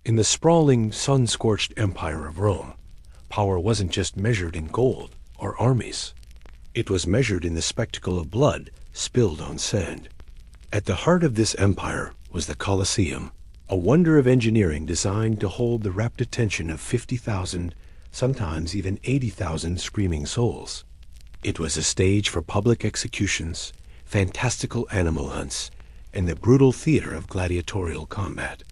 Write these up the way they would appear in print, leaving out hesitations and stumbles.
In the sprawling, sun-scorched empire of Rome, power wasn't just measured in gold or armies. It was measured in the spectacle of blood spilled on sand. At the heart of this empire was the Colosseum, a wonder of engineering designed to hold the rapt attention of 50,000, sometimes even 80,000 screaming souls. It was a stage for public executions, fantastical animal hunts, and the brutal theater of gladiatorial combat.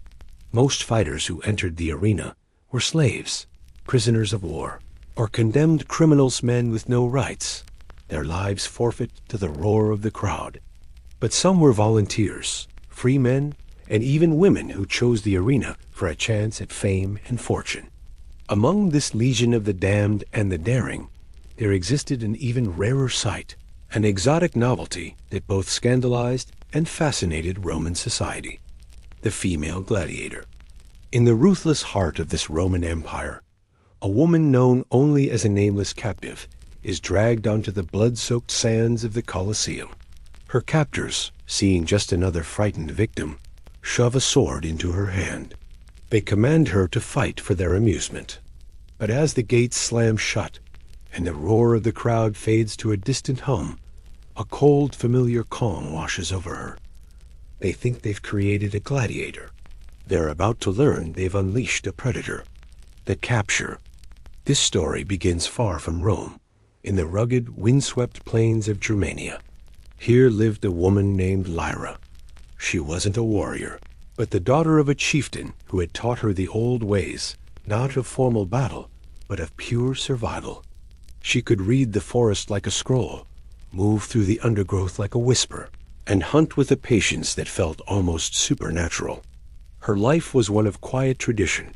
Most fighters who entered the arena were slaves, prisoners of war, or condemned criminals, men with no rights, their lives forfeit to the roar of the crowd. But some were volunteers, free men, and even women who chose the arena for a chance at fame and fortune. Among this legion of the damned and the daring, there existed an even rarer sight, an exotic novelty that both scandalized and fascinated Roman society: the female gladiator. In the ruthless heart of this Roman Empire, a woman known only as a nameless captive is dragged onto the blood-soaked sands of the Colosseum. Her captors, seeing just another frightened victim, shove a sword into her hand. They command her to fight for their amusement. But as the gates slam shut and the roar of the crowd fades to a distant hum, a cold, familiar calm washes over her. They think they've created a gladiator. They're about to learn they've unleashed a predator. The capture. This story begins far from Rome, in the rugged, windswept plains of Germania. Here lived a woman named Lyra. She wasn't a warrior, but the daughter of a chieftain who had taught her the old ways, not of formal battle, but of pure survival. She could read the forest like a scroll, move through the undergrowth like a whisper, and hunt with a patience that felt almost supernatural. Her life was one of quiet tradition,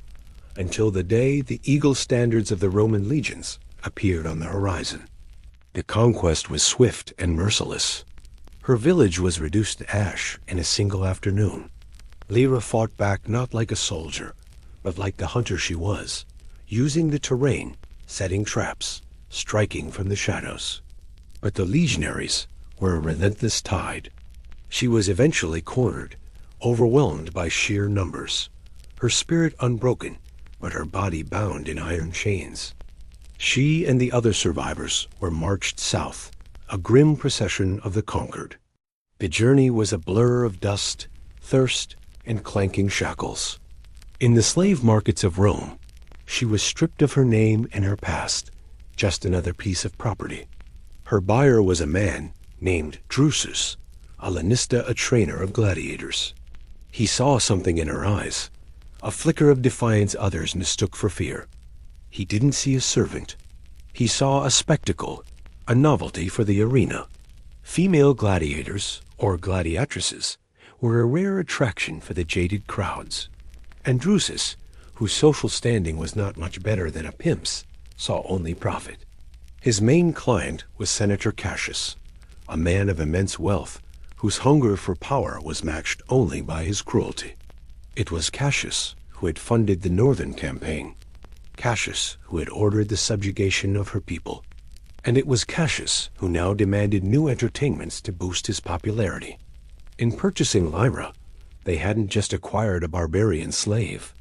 until the day the eagle standards of the Roman legions appeared on the horizon. The conquest was swift and merciless. Her village was reduced to ash in a single afternoon. Lyra fought back not like a soldier, but like the hunter she was, using the terrain, setting traps, striking from the shadows. But the legionaries were a relentless tide. She was eventually cornered, overwhelmed by sheer numbers, her spirit unbroken, but her body bound in iron chains. She and the other survivors were marched south, a grim procession of the conquered. The journey was a blur of dust, thirst, and clanking shackles. In the slave markets of Rome, she was stripped of her name and her past, just another piece of property. Her buyer was a man named Drusus, a lanista, a trainer of gladiators. He saw something in her eyes, a flicker of defiance others mistook for fear. He didn't see a servant. He saw a spectacle, a novelty for the arena. Female gladiators, or gladiatresses, were a rare attraction for the jaded crowds. And Drusus, whose social standing was not much better than a pimp's, saw only profit. His main client was Senator Cassius, a man of immense wealth, whose hunger for power was matched only by his cruelty. It was Cassius who had funded the northern campaign, Cassius who had ordered the subjugation of her people, and it was Cassius who now demanded new entertainments to boost his popularity. In purchasing Lyra, they hadn't just acquired a barbarian slave.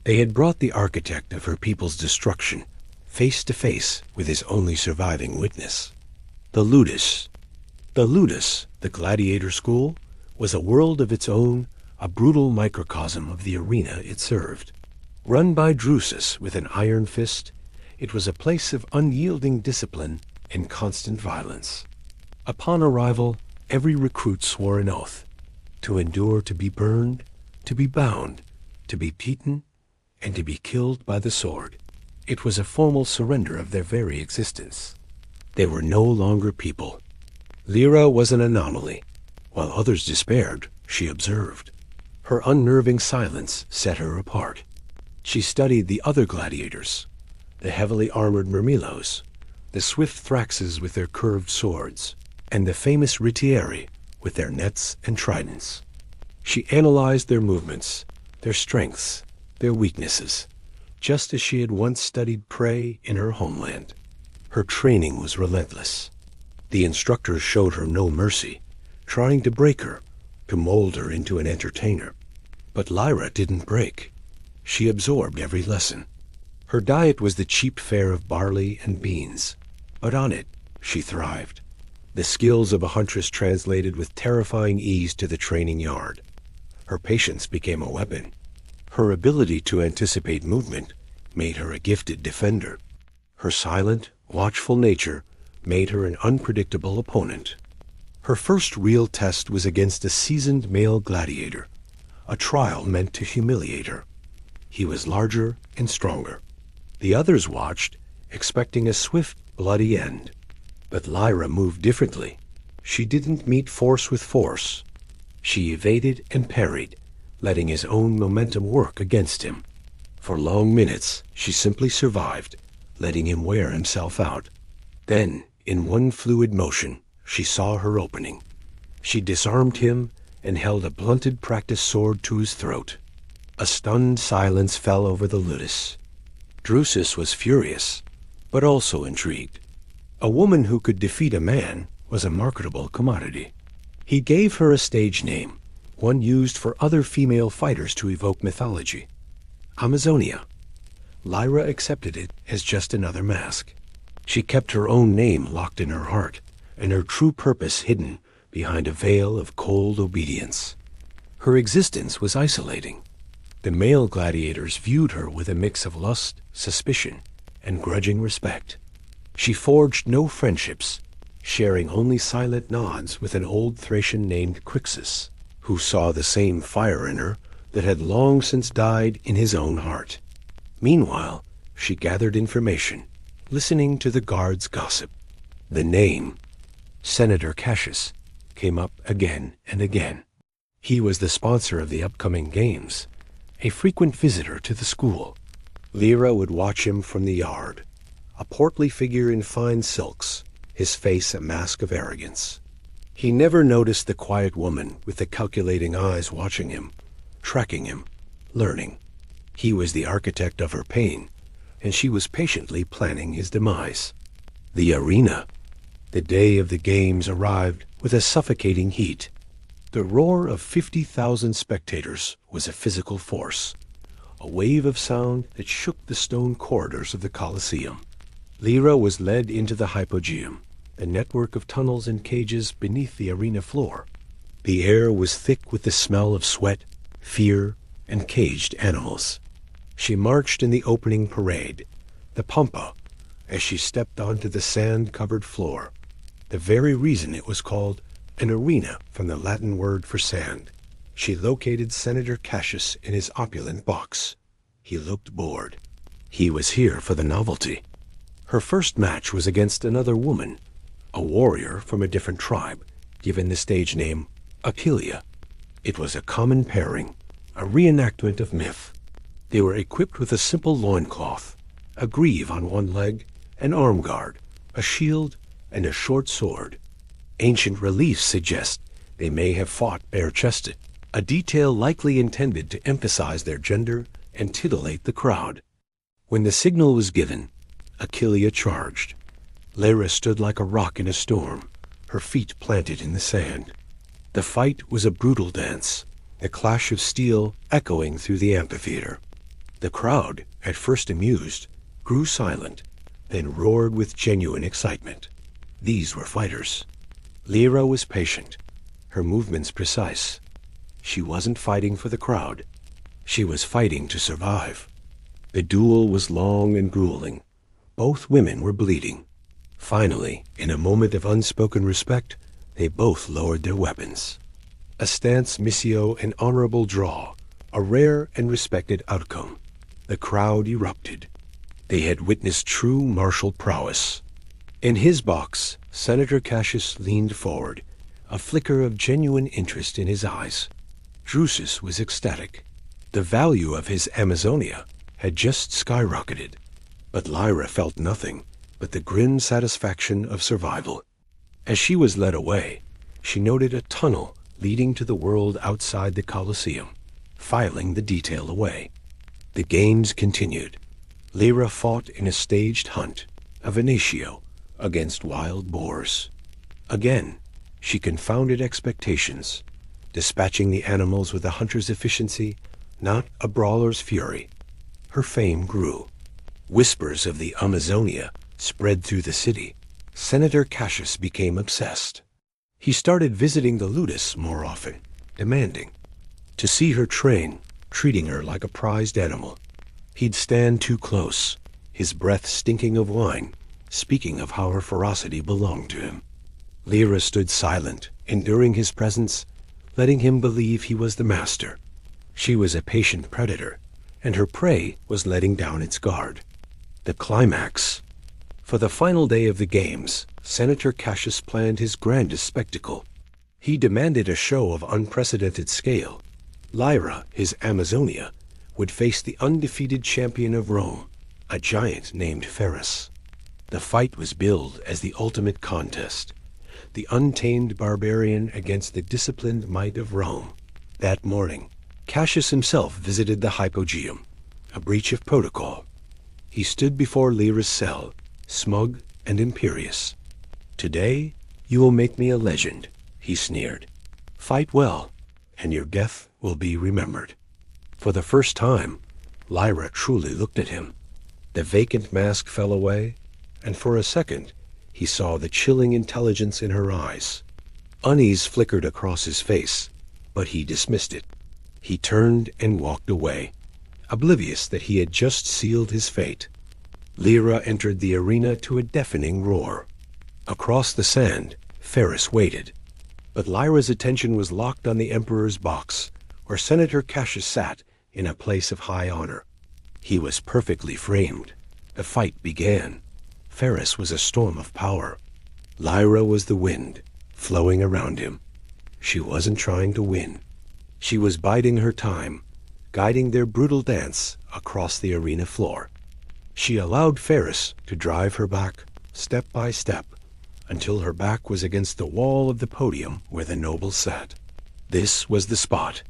They had brought the architect of her people's destruction face to face with his only surviving witness. The Ludus. The Ludus, the gladiator school, was a world of its own, a brutal microcosm of the arena it served. Run by Drusus with an iron fist, it was a place of unyielding discipline and constant violence. Upon arrival, every recruit swore an oath to endure to be burned, to be bound, to be beaten, and to be killed by the sword. It was a formal surrender of their very existence. They were no longer people. Lyra was an anomaly. While others despaired, she observed. Her unnerving silence set her apart. She studied the other gladiators, the heavily armored Myrmilos, the swift Thraxes with their curved swords, and the famous Ritieri with their nets and tridents. She analyzed their movements, their strengths, their weaknesses, just as she had once studied prey in her homeland. Her training was relentless. The instructors showed her no mercy, trying to break her, to mold her into an entertainer. But Lyra didn't break. She absorbed every lesson. Her diet was the cheap fare of barley and beans, but on it she thrived. The skills of a huntress translated with terrifying ease to the training yard. Her patience became a weapon. Her ability to anticipate movement made her a gifted defender. Her silent, watchful nature made her an unpredictable opponent. Her first real test was against a seasoned male gladiator, a trial meant to humiliate her. He was larger and stronger. The others watched, expecting a swift, bloody end. But Lyra moved differently. She didn't meet force with force. She evaded and parried, letting his own momentum work against him. For long minutes, she simply survived, letting him wear himself out. Then, in one fluid motion, she saw her opening. She disarmed him and held a blunted practice sword to his throat. A stunned silence fell over the ludus. Drusus was furious, but also intrigued. A woman who could defeat a man was a marketable commodity. He gave her a stage name, one used for other female fighters to evoke mythology. Amazonia. Lyra accepted it as just another mask. She kept her own name locked in her heart, and her true purpose hidden behind a veil of cold obedience. Her existence was isolating. The male gladiators viewed her with a mix of lust, suspicion, and grudging respect. She forged no friendships, sharing only silent nods with an old Thracian named Crixus, who saw the same fire in her that had long since died in his own heart. Meanwhile, she gathered information, listening to the guards' gossip. The name, Senator Cassius, came up again and again. He was the sponsor of the upcoming games, a frequent visitor to the school. Lyra would watch him from the yard, a portly figure in fine silks, his face a mask of arrogance. He never noticed the quiet woman with the calculating eyes watching him, tracking him, learning. He was the architect of her pain, and she was patiently planning his demise. The arena. The day of the games arrived with a suffocating heat. The roar of 50,000 spectators was a physical force, a wave of sound that shook the stone corridors of the Colosseum. Lyra was led into the hypogeum, a network of tunnels and cages beneath the arena floor. The air was thick with the smell of sweat, fear, and caged animals. She marched in the opening parade, the pampa, as she stepped onto the sand-covered floor, the very reason it was called an arena from the Latin word for sand. She located Senator Cassius in his opulent box. He looked bored. He was here for the novelty. Her first match was against another woman, a warrior from a different tribe, given the stage name Achillea. It was a common pairing, a reenactment of myth. They were equipped with a simple loincloth, a greave on one leg, an arm guard, a shield, and a short sword. Ancient reliefs suggest they may have fought bare-chested, a detail likely intended to emphasize their gender and titillate the crowd. When the signal was given, Achillea charged. Lyra stood like a rock in a storm, her feet planted in the sand. The fight was a brutal dance, the clash of steel echoing through the amphitheater. The crowd, at first amused, grew silent, then roared with genuine excitement. These were fighters. Lyra was patient, her movements precise. She wasn't fighting for the crowd. She was fighting to survive. The duel was long and grueling. Both women were bleeding. Finally, in a moment of unspoken respect, they both lowered their weapons. A stance missio and honorable draw, a rare and respected outcome. The crowd erupted. They had witnessed true martial prowess. In his box, Senator Cassius leaned forward, a flicker of genuine interest in his eyes. Drusus was ecstatic. The value of his Amazonia had just skyrocketed, but Lyra felt nothing but the grim satisfaction of survival. As she was led away, she noted a tunnel leading to the world outside the Colosseum, filing the detail away. The games continued. Lyra fought in a staged hunt, a venatio, against wild boars. Again, she confounded expectations, dispatching the animals with a hunter's efficiency, not a brawler's fury. her fame grew. Whispers of the Amazonia spread through the city. Senator Cassius became obsessed. He started visiting the Ludus more often, demanding to see her train, treating her like a prized animal. He'd stand too close, his breath stinking of wine, speaking of how her ferocity belonged to him. Lyra stood silent, enduring his presence, letting him believe he was the master. She was a patient predator, and her prey was letting down its guard. The climax. For the final day of the games, Senator Cassius planned his grandest spectacle. He demanded a show of unprecedented scale. Lyra, his Amazonia, would face the undefeated champion of Rome, a giant named Ferris. The fight was billed as the ultimate contest, the untamed barbarian against the disciplined might of Rome. That morning, Cassius himself visited the hypogeum, a breach of protocol. He stood before Lyra's cell, smug and imperious. "Today, you will make me a legend," he sneered. "Fight well, and your death will be remembered." For the first time, Lyra truly looked at him. The vacant mask fell away, and for a second, he saw the chilling intelligence in her eyes. Unease flickered across his face, but he dismissed it. He turned and walked away, oblivious that he had just sealed his fate. Lyra entered the arena to a deafening roar. Across the sand, Ferris waited. But Lyra's attention was locked on the Emperor's box, where Senator Cassius sat in a place of high honor. He was perfectly framed. The fight began. Ferris was a storm of power. Lyra was the wind, flowing around him. She wasn't trying to win. She was biding her time, guiding their brutal dance across the arena floor. She allowed Ferris to drive her back, step by step, until her back was against the wall of the podium where the nobles sat. This was the spot.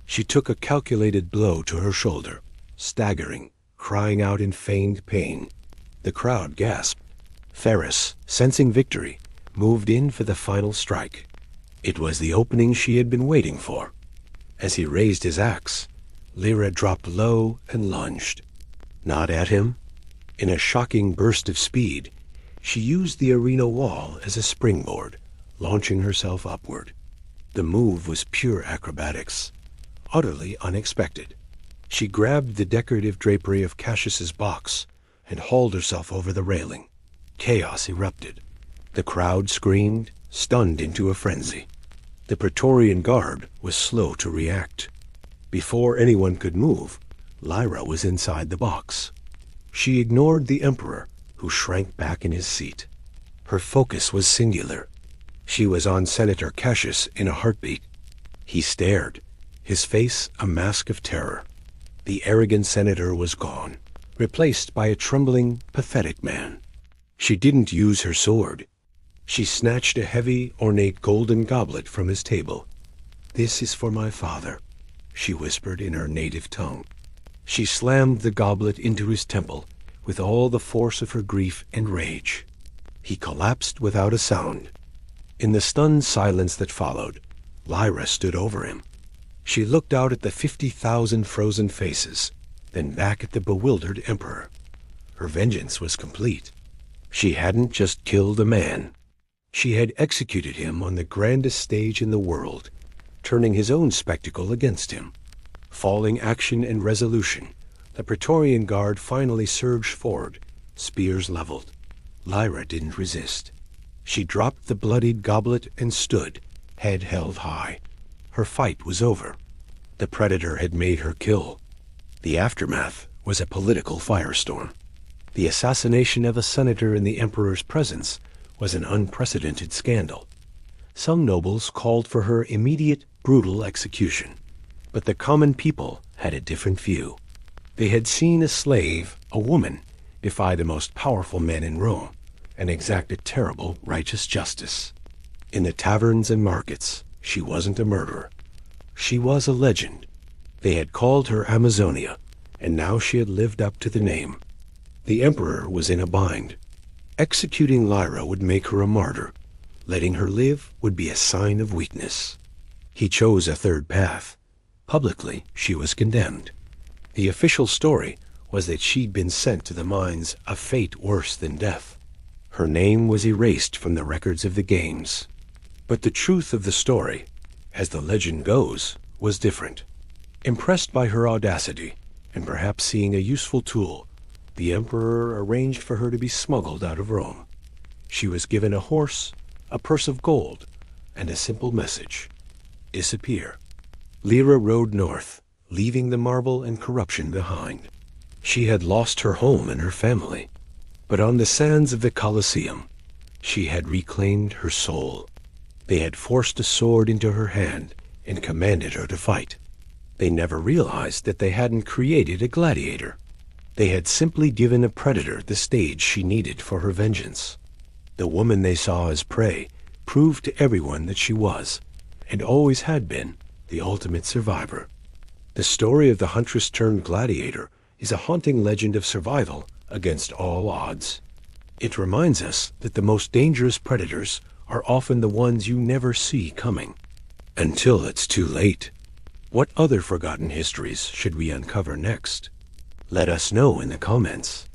She took a calculated blow to her shoulder, staggering, crying out in feigned pain. The crowd gasped. Ferris, sensing victory, moved in for the final strike. It was the opening she had been waiting for. As he raised his axe, Lyra dropped low and lunged. Not at him. In a shocking burst of speed, she used the arena wall as a springboard, launching herself upward. The move was pure acrobatics, utterly unexpected. She grabbed the decorative drapery of Cassius's box and hauled herself over the railing. Chaos erupted. The crowd screamed, stunned into a frenzy. The Praetorian Guard was slow to react. Before anyone could move, Lyra was inside the box. She ignored the Emperor, who shrank back in his seat. Her focus was singular. She was on Senator Cassius in a heartbeat. He stared, his face a mask of terror. The arrogant senator was gone, replaced by a trembling, pathetic man. She didn't use her sword. She snatched a heavy, ornate golden goblet from his table. "This is for my father," she whispered in her native tongue. She slammed the goblet into his temple with all the force of her grief and rage. He collapsed without a sound. In the stunned silence that followed, Lyra stood over him. She looked out at the 50,000 frozen faces, then back at the bewildered Emperor. Her vengeance was complete. She hadn't just killed a man. She had executed him on the grandest stage in the world, turning his own spectacle against him. Falling action and resolution, the Praetorian Guard finally surged forward, spears leveled. Lyra didn't resist. She dropped the bloodied goblet and stood, head held high. Her fight was over. The predator had made her kill. The aftermath was a political firestorm. The assassination of a senator in the Emperor's presence was an unprecedented scandal. Some nobles called for her immediate, brutal execution. But the common people had a different view. They had seen a slave, a woman, defy the most powerful men in Rome and exact a terrible, righteous justice. In the taverns and markets, she wasn't a murderer. She was a legend. They had called her Amazonia, and now she had lived up to the name. The Emperor was in a bind. Executing Lyra would make her a martyr. Letting her live would be a sign of weakness. He chose a third path. Publicly, she was condemned. The official story was that she'd been sent to the mines a fate worse than death. Her name was erased from the records of the games. But the truth of the story, as the legend goes, was different. Impressed by her audacity, and perhaps seeing a useful tool, the emperor arranged for her to be smuggled out of Rome. She was given a horse, a purse of gold, and a simple message: disappear. Lyra rode north, leaving the marble and corruption behind. She had lost her home and her family, but on the sands of the Colosseum, she had reclaimed her soul. They had forced a sword into her hand and commanded her to fight. They never realized that they hadn't created a gladiator. They had simply given a predator the stage she needed for her vengeance. The woman they saw as prey proved to everyone that she was, and always had been, the ultimate survivor. The story of the huntress turned gladiator is a haunting legend of survival against all odds. It reminds us that the most dangerous predators are often the ones you never see coming, until it's too late. What other forgotten histories should we uncover next? Let us know in the comments.